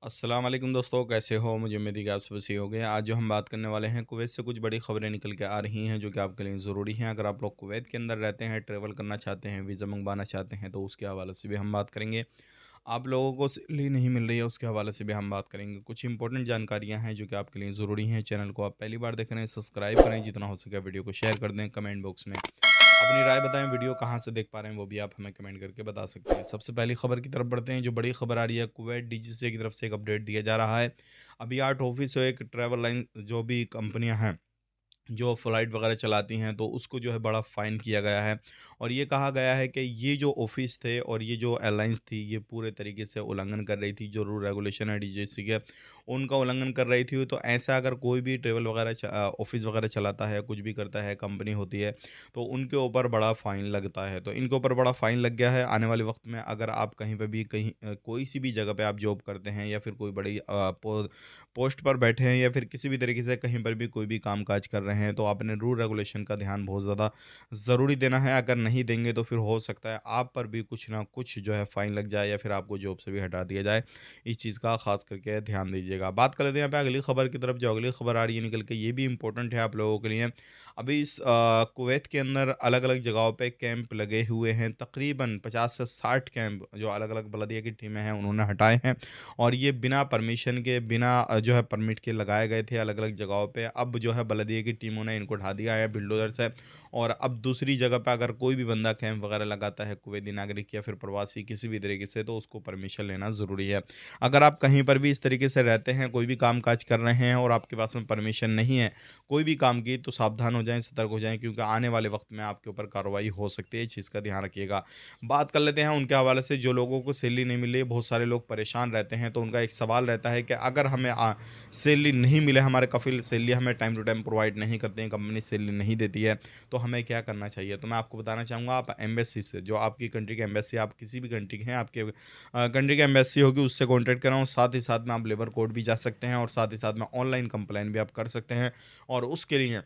अस्सलाम वालेकुम दोस्तों, कैसे हो? मुझे उम्मीद है कि आप सब सही होंगे। आज जो हम बात करने वाले हैं, कुवैत से कुछ बड़ी खबरें निकल के आ रही हैं जो कि आपके लिए ज़रूरी हैं। अगर आप लोग कुवैत के अंदर रहते हैं, ट्रैवल करना चाहते हैं, वीज़ा मंगवाना चाहते हैं, तो उसके हवाले से भी हम बात करेंगे। आप लोगों को सैलरी नहीं मिल रही है, उसके हवाले से भी हम बात करेंगे। कुछ इंपॉर्टेंट जानकारियाँ हैं जो कि आपके लिए ज़रूरी हैं। चैनल को आप पहली बार देख रहे हैं, सब्सक्राइब करें, जितना हो सके वीडियो को शेयर कर दें, कमेंट बॉक्स में अपनी राय बताएँ, वीडियो कहाँ से देख पा रहे हैं वो भी आप हमें कमेंट करके बता सकते हैं। सबसे पहली खबर की तरफ बढ़ते हैं, जो बड़ी खबर आ रही है, कुवैत डीजीसीए की तरफ से एक अपडेट दिया जा रहा है। अभी 8 ऑफिस और एक ट्रैवल लाइन जो भी कंपनियाँ हैं, जो फ़्लाइट वगैरह चलाती हैं, तो उसको जो है बड़ा फ़ाइन किया गया है। और ये कहा गया है कि ये जो ऑफ़िस थे और ये जो एयरलाइंस थी, ये पूरे तरीके से उल्लंघन कर रही थी, जो रूल रेगुलेशन है डीजीसीए के, उनका उल्लंघन कर रही थी। तो ऐसा अगर कोई भी ट्रैवल वगैरह ऑफ़िस वगैरह चलाता है, कुछ भी करता है, कंपनी होती है, तो उनके ऊपर बड़ा फ़ाइन लगता है। तो इनके ऊपर बड़ा फ़ाइन लग गया है। आने वाले वक़्त में अगर आप कहीं पे भी कोई सी भी जगह पे आप जॉब करते हैं या फिर कोई बड़ी पोस्ट पर बैठे हैं या फिर किसी भी तरीके से कहीं पर भी कोई भी काम-काज कर रहे हैं, तो आपने रूल रेगुलेशन का ध्यान बहुत ज़्यादा ज़रूरी देना है। अगर नहीं देंगे तो फिर हो सकता है आप पर भी कुछ ना कुछ जो है फ़ाइन लग जाए या फिर आपको जॉब से भी हटा दिया जाए। इस चीज़ का ख़ास करके ध्यान दीजिएगा। बात कर लेते हैं यहाँ पे अगली खबर की तरफ, जो अगली खबर आ रही है निकल के, ये भी इम्पोर्टेंट है आप लोगों के लिए। अभी इस कुवैत के अंदर अलग-अलग जगहों पे कैंप लगे हुए हैं। तकरीबन 50 से 60 कैंप जो अलग-अलग बल्दिया की टीमें हैं, उन्होंने हटाए हैं। और ये बिना परमिशन के, बिना जो है परमिट के लगाए गए थे अलग-अलग जगहों पे। अब जो है बल्दिया की टीमों ने इनको ढा दिया है बुलडोज़र से। और अब दूसरी जगह पे अगर कोई भी बंदा कैंप वगैरह लगाता है, कुवैती नागरिक या फिर प्रवासी किसी भी तरीके से, तो उसको परमिशन लेना ज़रूरी है। अगर आप कहीं पर भी इस तरीके से रहते हैं, कोई भी काम-काज कर रहे हैं और आपके पास में परमिशन नहीं है कोई भी काम की, तो सावधान हो जाएँ, सतर्क हो जाएँ, क्योंकि आने वाले वक़्त में आपके ऊपर कार्रवाई हो सकती है। इस चीज़ का ध्यान रखिएगा। बात कर लेते हैं उनके हवाले से, जो लोगों को सैलरी नहीं मिल रही है, बहुत सारे लोग परेशान रहते हैं, तो उनका एक सवाल रहता है कि अगर हमें सैलरी नहीं मिले, हमारे कफ़िल सैलरी हमें टाइम टू टाइम प्रोवाइड नहीं करते हैं, कंपनी सैलरी नहीं देती है, तो हमें क्या करना चाहिए? तो मैं आपको बताना चाहूँगा, आप एम्बेसी से, जो आपकी कंट्री की एम्बेसी, आप किसी भी कंट्री के हैं, आपके कंट्री की एम्बेसी होगी, उससे कॉन्टैक्ट कराओ। साथ ही साथ में आप लेबर कोर्ट भी जा सकते हैं और साथ ही साथ में ऑनलाइन कंप्लेंट भी आप कर सकते हैं। और उसके लिए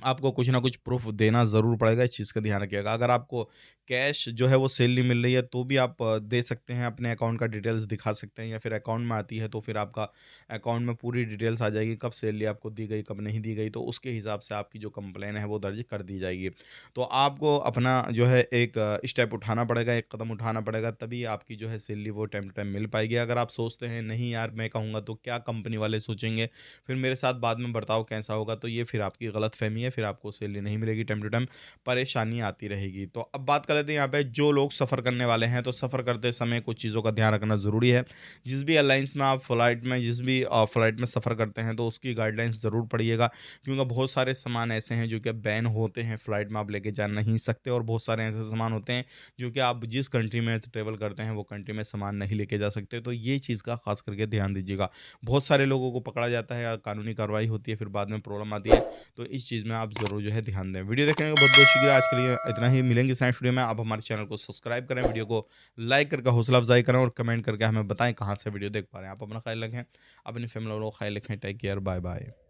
आपको कुछ ना कुछ प्रूफ़ देना ज़रूर पड़ेगा, इस चीज़ का ध्यान रखिएगा। अगर आपको कैश जो है वो सैलरी मिल रही है, तो भी आप दे सकते हैं, अपने अकाउंट का डिटेल्स दिखा सकते हैं, या फिर अकाउंट में आती है तो फिर आपका अकाउंट में पूरी डिटेल्स आ जाएगी, कब सैलरी आपको दी गई, कब नहीं दी गई, तो उसके हिसाब से आपकी जो कंप्लेन है वो दर्ज कर दी जाएगी। तो आपको अपना जो है एक स्टेप उठाना पड़ेगा, एक कदम उठाना पड़ेगा, तभी आपकी जो है सैलरी वो टाइम टू टाइम मिल पाएगी। अगर आप सोचते हैं नहीं यार मैं कहूँगा तो क्या कंपनी वाले सोचेंगे, फिर मेरे साथ बाद में बर्ताव कैसा होगा, तो ये फिर आपकी गलतफ़हमी है, फिर आपको सैलरी नहीं मिलेगी टाइम टू टाइम, परेशानी आती रहेगी। तो अब बात कर लेते हैं यहाँ पे, जो लोग सफ़र करने वाले हैं, तो सफ़र करते समय कुछ चीज़ों का ध्यान रखना ज़रूरी है। जिस भी एयरलाइंस में आप फ़्लाइट में जिस भी फ़्लाइट में सफ़र करते हैं, तो उसकी गाइडलाइंस ज़रूर पढ़िएगा, क्योंकि बहुत सारे सामान ऐसे हैं जो कि बैन होते हैं, फ़्लाइट में आप लेके जा नहीं सकते, और बहुत सारे ऐसे सामान होते हैं जो कि आप जिस कंट्री में ट्रैवल करते हैं, वो कंट्री में सामान नहीं लेके जा सकते। तो ये चीज़ का ख़ास करके ध्यान दीजिएगा। बहुत सारे लोगों को पकड़ा जाता है, कानूनी कार्रवाई होती है, फिर बाद में प्रॉब्लम आती है। तो इस चीज़ में आप ज़रूर जो है ध्यान दें। वीडियो देखने का बहुत-बहुत शुक्रिया। आज के लिए इतना ही, मिलेंगे इस नेक्स्ट वीडियो में। आप हमारे चैनल को सब्सक्राइब करें, वीडियो को लाइक करके हौसला अफ़ज़ाई करें और कमेंट करके हमें बताएँ कहाँ से वीडियो देख पा रहे हैं। आप अपना ख़्याल रखें, अपनी फैमिली वालों का ख़्याल रखें। Take care, bye-bye.